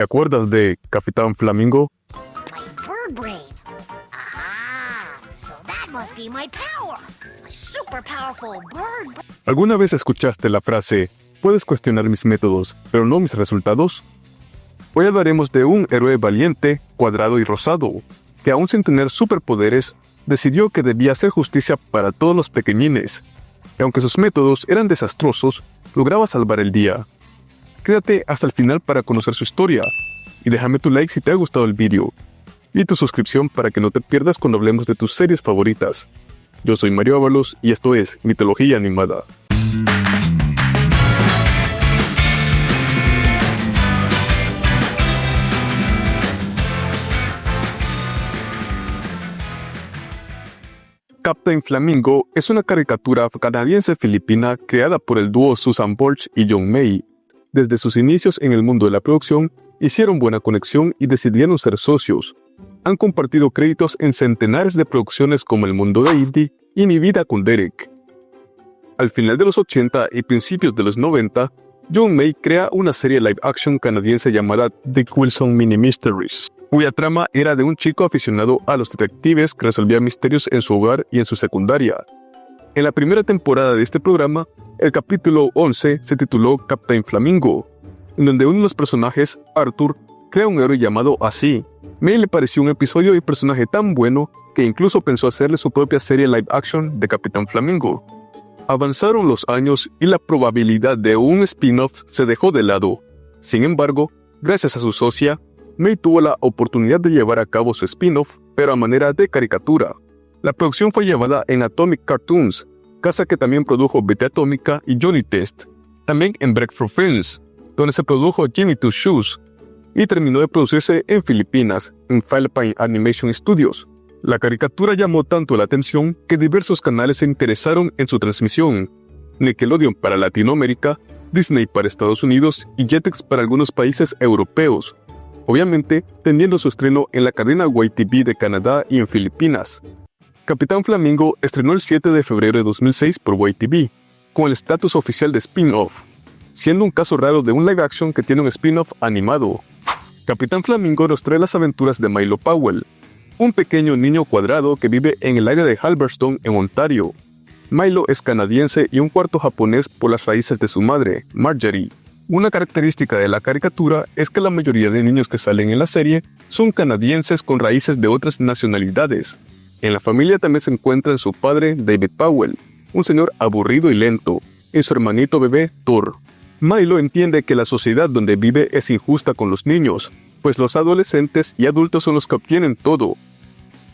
¿Te acuerdas de Capitán Flamingo? My bird brain. Aha! So that must be my power. My super powerful bird brain. ¿Alguna vez escuchaste la frase, puedes cuestionar mis métodos, pero no mis resultados? Hoy hablaremos de un héroe valiente, cuadrado y rosado, que aún sin tener superpoderes, decidió que debía hacer justicia para todos los pequeñines. Y aunque sus métodos eran desastrosos, lograba salvar el día. Quédate hasta el final para conocer su historia, y déjame tu like si te ha gustado el vídeo, y tu suscripción para que no te pierdas cuando hablemos de tus series favoritas. Yo soy Mario Ábalos y esto es Mitología Animada. Captain Flamingo es una caricatura canadiense-filipina creada por el dúo Susan Borch y John May. Desde sus inicios en el mundo de la producción, hicieron buena conexión y decidieron ser socios. Han compartido créditos en centenares de producciones como El Mundo de Indy y Mi Vida con Derek. Al final de los 80 y principios de los 90, John May crea una serie live action canadiense llamada The Wilson Mini Mysteries, cuya trama era de un chico aficionado a los detectives que resolvía misterios en su hogar y en su secundaria. En la primera temporada de este programa, el capítulo 11 se tituló Captain Flamingo, en donde uno de los personajes, Arthur, crea un héroe llamado Así. May le pareció un episodio y personaje tan bueno que incluso pensó hacerle su propia serie live action de Capitán Flamingo. Avanzaron los años y la probabilidad de un spin-off se dejó de lado. Sin embargo, gracias a su socia, May tuvo la oportunidad de llevar a cabo su spin-off, pero a manera de caricatura. La producción fue llevada en Atomic Cartoons, casa que también produjo Betty Atómica y Johnny Test. También en Breakthrough Films, donde se produjo Jimmy Two Shoes, y terminó de producirse en Filipinas, en Philippine Animation Studios. La caricatura llamó tanto la atención que diversos canales se interesaron en su transmisión. Nickelodeon para Latinoamérica, Disney para Estados Unidos y Jetix para algunos países europeos. Obviamente, teniendo su estreno en la cadena YTV de Canadá y en Filipinas. Capitán Flamingo estrenó el 7 de febrero de 2006 por YTV, con el estatus oficial de spin-off, siendo un caso raro de un live action que tiene un spin-off animado. Capitán Flamingo nos trae las aventuras de Milo Powell, un pequeño niño cuadrado que vive en el área de Halberston, en Ontario. Milo es canadiense y un cuarto japonés por las raíces de su madre, Marjorie. Una característica de la caricatura es que la mayoría de niños que salen en la serie son canadienses con raíces de otras nacionalidades. En la familia también se encuentran su padre, David Powell, un señor aburrido y lento, y su hermanito bebé, Thor. Milo entiende que la sociedad donde vive es injusta con los niños, pues los adolescentes y adultos son los que obtienen todo.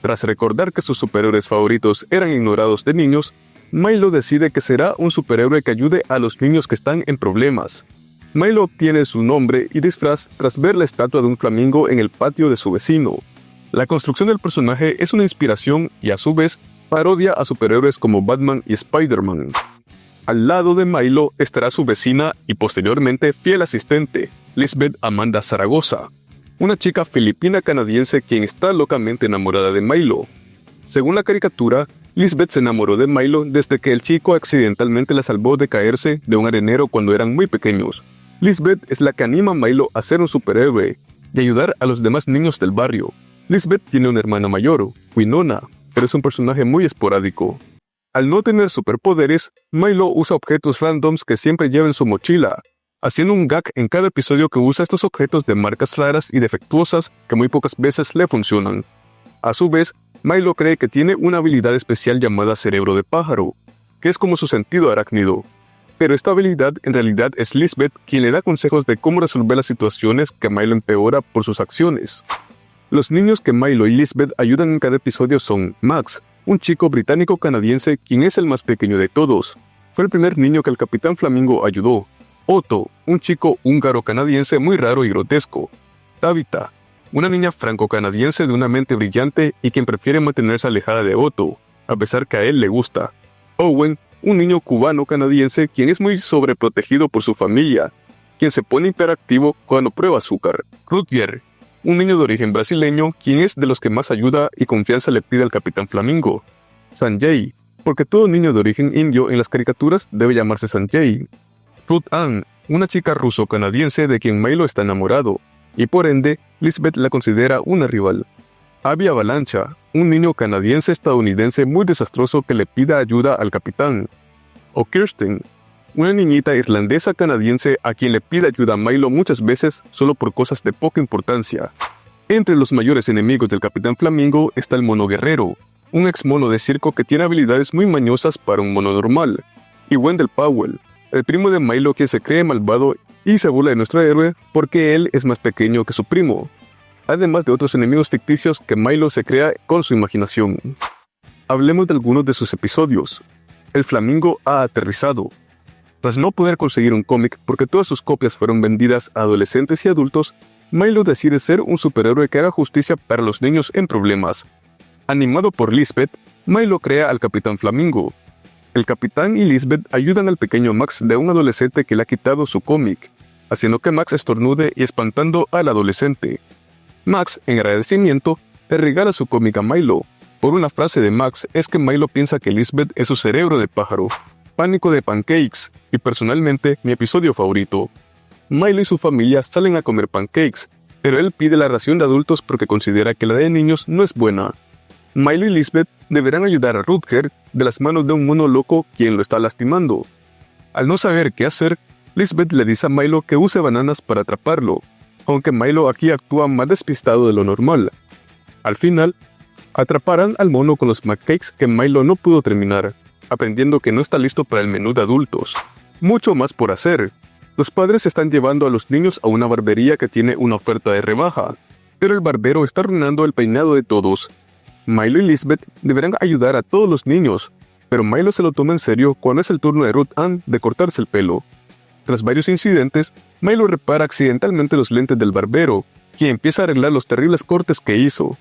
Tras recordar que sus superhéroes favoritos eran ignorados de niños, Milo decide que será un superhéroe que ayude a los niños que están en problemas. Milo obtiene su nombre y disfraz tras ver la estatua de un flamingo en el patio de su vecino. La construcción del personaje es una inspiración y a su vez parodia a superhéroes como Batman y Spider-Man. Al lado de Milo estará su vecina y posteriormente fiel asistente, Lisbeth Amanda Zaragoza, una chica filipina-canadiense quien está locamente enamorada de Milo. Según la caricatura, Lisbeth se enamoró de Milo desde que el chico accidentalmente la salvó de caerse de un arenero cuando eran muy pequeños. Lisbeth es la que anima a Milo a ser un superhéroe y ayudar a los demás niños del barrio. Lisbeth tiene una hermana mayor, Winona, pero es un personaje muy esporádico. Al no tener superpoderes, Milo usa objetos randoms que siempre lleva en su mochila, haciendo un gag en cada episodio que usa estos objetos de marcas raras y defectuosas que muy pocas veces le funcionan. A su vez, Milo cree que tiene una habilidad especial llamada cerebro de pájaro, que es como su sentido arácnido. Pero esta habilidad en realidad es Lisbeth quien le da consejos de cómo resolver las situaciones que Milo empeora por sus acciones. Los niños que Milo y Lisbeth ayudan en cada episodio son Max, un chico británico-canadiense quien es el más pequeño de todos. Fue el primer niño que el Capitán Flamingo ayudó. Otto, un chico húngaro-canadiense muy raro y grotesco. Tabitha, una niña franco-canadiense de una mente brillante y quien prefiere mantenerse alejada de Otto, a pesar que a él le gusta. Owen, un niño cubano-canadiense quien es muy sobreprotegido por su familia, quien se pone hiperactivo cuando prueba azúcar. Rutger, un niño de origen brasileño quien es de los que más ayuda y confianza le pide al Capitán Flamingo. Sanjay, porque todo niño de origen indio en las caricaturas debe llamarse Sanjay. Ruth Ann, una chica ruso-canadiense de quien Milo está enamorado. y por ende, Lisbeth la considera una rival. Abby Avalancha, un niño canadiense-estadounidense muy desastroso que le pide ayuda al capitán. O Kirsten, una niñita irlandesa-canadiense a quien le pide ayuda a Milo muchas veces solo por cosas de poca importancia. Entre los mayores enemigos del Capitán Flamingo está el mono guerrero, un ex mono de circo que tiene habilidades muy mañosas para un mono normal, y Wendell Powell, el primo de Milo que se cree malvado y se burla de nuestro héroe porque él es más pequeño que su primo, además de otros enemigos ficticios que Milo se crea con su imaginación. Hablemos de algunos de sus episodios. El Flamingo ha aterrizado. Tras no poder conseguir un cómic porque todas sus copias fueron vendidas a adolescentes y adultos, Milo decide ser un superhéroe que haga justicia para los niños en problemas. Animado por Lisbeth, Milo crea al Capitán Flamingo. El Capitán y Lisbeth ayudan al pequeño Max de un adolescente que le ha quitado su cómic, haciendo que Max estornude y espantando al adolescente. Max, en agradecimiento, le regala su cómic a Milo. Por una frase de Max es que Milo piensa que Lisbeth es su cerebro de pájaro. Pánico de pancakes, y personalmente mi episodio favorito. Milo y su familia salen a comer pancakes, pero él pide la ración de adultos porque considera que la de niños no es buena. Milo y Lisbeth deberán ayudar a Rutger de las manos de un mono loco quien lo está lastimando. Al no saber qué hacer, Lisbeth le dice a Milo que use bananas para atraparlo, aunque Milo aquí actúa más despistado de lo normal. Al final, atraparán al mono con los pancakes que Milo no pudo terminar, aprendiendo que no está listo para el menú de adultos. Mucho más por hacer. Los padres están llevando a los niños a una barbería que tiene una oferta de rebaja, pero el barbero está arruinando el peinado de todos. Milo y Lisbeth deberán ayudar a todos los niños, pero Milo se lo toma en serio cuando es el turno de Ruth Ann de cortarse el pelo. Tras varios incidentes, Milo repara accidentalmente los lentes del barbero, quien empieza a arreglar los terribles cortes que hizo.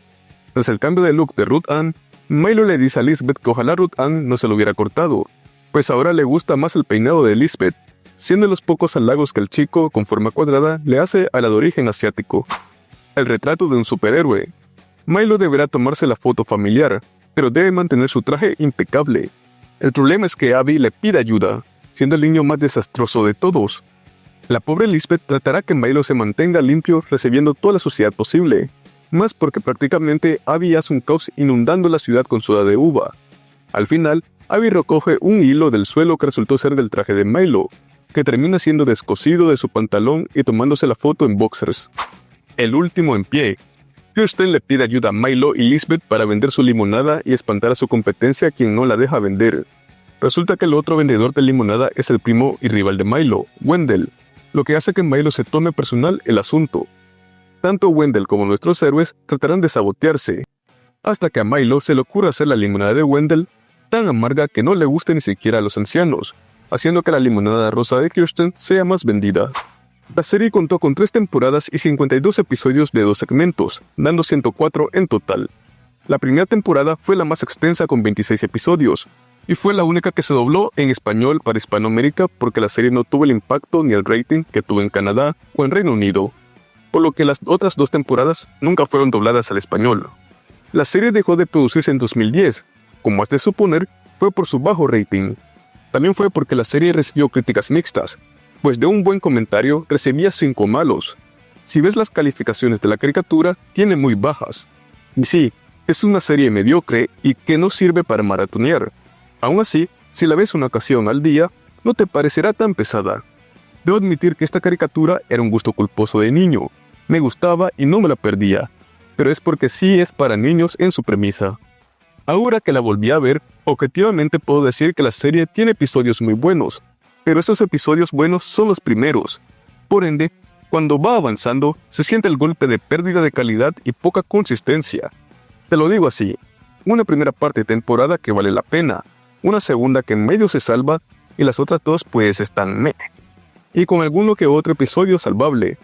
Tras el cambio de look de Ruth Ann, Milo le dice a Lisbeth que ojalá Ruth Ann no se lo hubiera cortado, pues ahora le gusta más el peinado de Lisbeth, siendo de los pocos halagos que el chico, con forma cuadrada, le hace a la de origen asiático. El retrato de un superhéroe. Milo deberá tomarse la foto familiar, pero debe mantener su traje impecable. El problema es que Abby le pide ayuda, siendo el niño más desastroso de todos. La pobre Lisbeth tratará que Milo se mantenga limpio recibiendo toda la suciedad posible, más porque prácticamente Abby hace un caos inundando la ciudad con soda de uva. Al final, Abby recoge un hilo del suelo que resultó ser del traje de Milo, que termina siendo descosido de su pantalón y tomándose la foto en boxers. El último en pie. Kirsten le pide ayuda a Milo y Lisbeth para vender su limonada y espantar a su competencia quien no la deja vender. Resulta que el otro vendedor de limonada es el primo y rival de Milo, Wendell, lo que hace que Milo se tome personal el asunto. Tanto Wendell como nuestros héroes tratarán de sabotearse, hasta que a Milo se le ocurre hacer la limonada de Wendell tan amarga que no le guste ni siquiera a los ancianos, haciendo que la limonada rosa de Kirsten sea más vendida. La serie contó con 3 temporadas y 52 episodios de 2 segmentos, dando 104 en total. La primera temporada fue la más extensa con 26 episodios, y fue la única que se dobló en español para Hispanoamérica porque la serie no tuvo el impacto ni el rating que tuvo en Canadá o en Reino Unido, por lo que las otras 2 temporadas nunca fueron dobladas al español. La serie dejó de producirse en 2010, como has de suponer, fue por su bajo rating. También fue porque la serie recibió críticas mixtas, pues de un buen comentario recibía 5 malos. Si ves las calificaciones de la caricatura, tiene muy bajas. Y sí, es una serie mediocre y que no sirve para maratonear. Aún así, si la ves una ocasión al día, no te parecerá tan pesada. Debo admitir que esta caricatura era un gusto culposo de niño. Me gustaba y no me la perdía, pero es porque sí es para niños en su premisa. Ahora que la volví a ver, objetivamente puedo decir que la serie tiene episodios muy buenos, pero esos episodios buenos son los primeros. Por ende, cuando va avanzando, se siente el golpe de pérdida de calidad y poca consistencia. Te lo digo así, una primera parte de temporada que vale la pena, una segunda que en medio se salva, y las otras 2 pues están meh. Y con alguno que otro episodio salvable,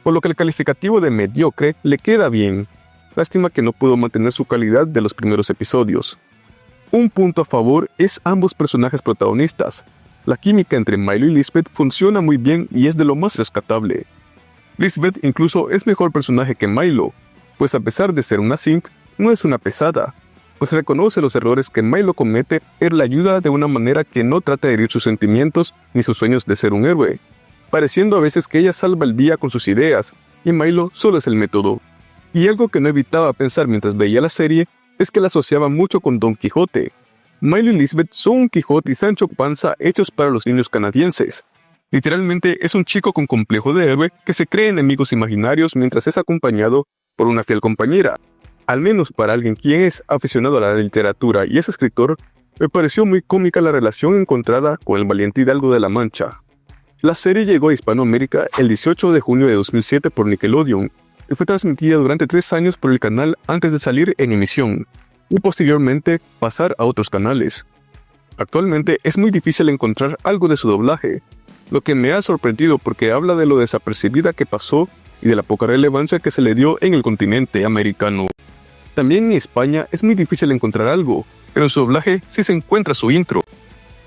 por lo que el calificativo de mediocre le queda bien. Lástima que no pudo mantener su calidad de los primeros episodios. Un punto a favor es ambos personajes protagonistas. La química entre Milo y Lisbeth funciona muy bien y es de lo más rescatable. Lisbeth incluso es mejor personaje que Milo, pues a pesar de ser una simp, no es una pesada, pues reconoce los errores que Milo comete y la ayuda de una manera que no trata de herir sus sentimientos ni sus sueños de ser un héroe, pareciendo a veces que ella salva el día con sus ideas, y Milo solo es el método. Y algo que no evitaba pensar mientras veía la serie es que la asociaba mucho con Don Quijote. Milo y Lisbeth son un Quijote y Sancho Panza hechos para los niños canadienses. Literalmente es un chico con complejo de héroe que se cree enemigos imaginarios mientras es acompañado por una fiel compañera. Al menos para alguien quien es aficionado a la literatura y es escritor, me pareció muy cómica la relación encontrada con el valiente Hidalgo de la Mancha. La serie llegó a Hispanoamérica el 18 de junio de 2007 por Nickelodeon y fue transmitida durante 3 años por el canal antes de salir en emisión y posteriormente pasar a otros canales. Actualmente es muy difícil encontrar algo de su doblaje, lo que me ha sorprendido porque habla de lo desapercibida que pasó y de la poca relevancia que se le dio en el continente americano. También en España es muy difícil encontrar algo, pero en su doblaje sí se encuentra su intro.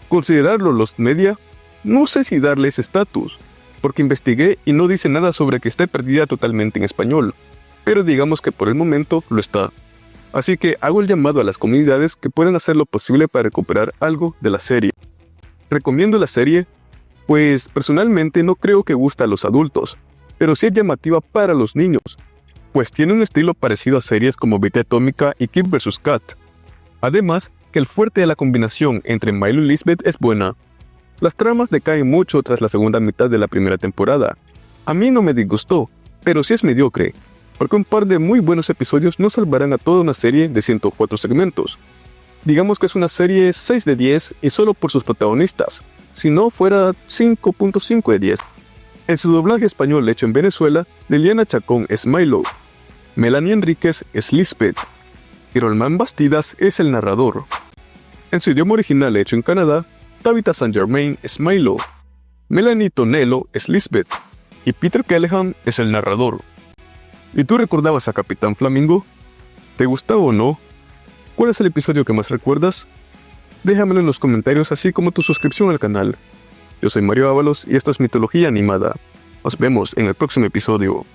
Considerarlo Lost Media, no sé si darle ese estatus, porque investigué y no dice nada sobre que esté perdida totalmente en español, pero digamos que por el momento lo está. Así que hago el llamado a las comunidades que puedan hacer lo posible para recuperar algo de la serie. ¿Recomiendo la serie? Pues personalmente no creo que guste a los adultos, pero sí es llamativa para los niños, pues tiene un estilo parecido a series como Vida Atómica y Kid vs. Kat. Además, que el fuerte de la combinación entre Milo y Lisbeth es buena. Las tramas decaen mucho tras la segunda mitad de la primera temporada. A mí no me disgustó, pero sí es mediocre, porque un par de muy buenos episodios no salvarán a toda una serie de 104 segmentos. Digamos que es una serie 6 de 10 y solo por sus protagonistas, si no fuera 5.5 de 10. En su doblaje español hecho en Venezuela, Liliana Chacón es Milo, Melanie Enríquez es Lisbeth, y Rolman Bastidas es el narrador. En su idioma original hecho en Canadá, Tabitha St. Germain es Milo, Melanie Tonello es Lisbeth, y Peter Callahan es el narrador. ¿Y tú recordabas a Capitán Flamingo? ¿Te gustaba o no? ¿Cuál es el episodio que más recuerdas? Déjamelo en los comentarios, así como tu suscripción al canal. Yo soy Mario Ábalos y esto es Mitología Animada. Nos vemos en el próximo episodio.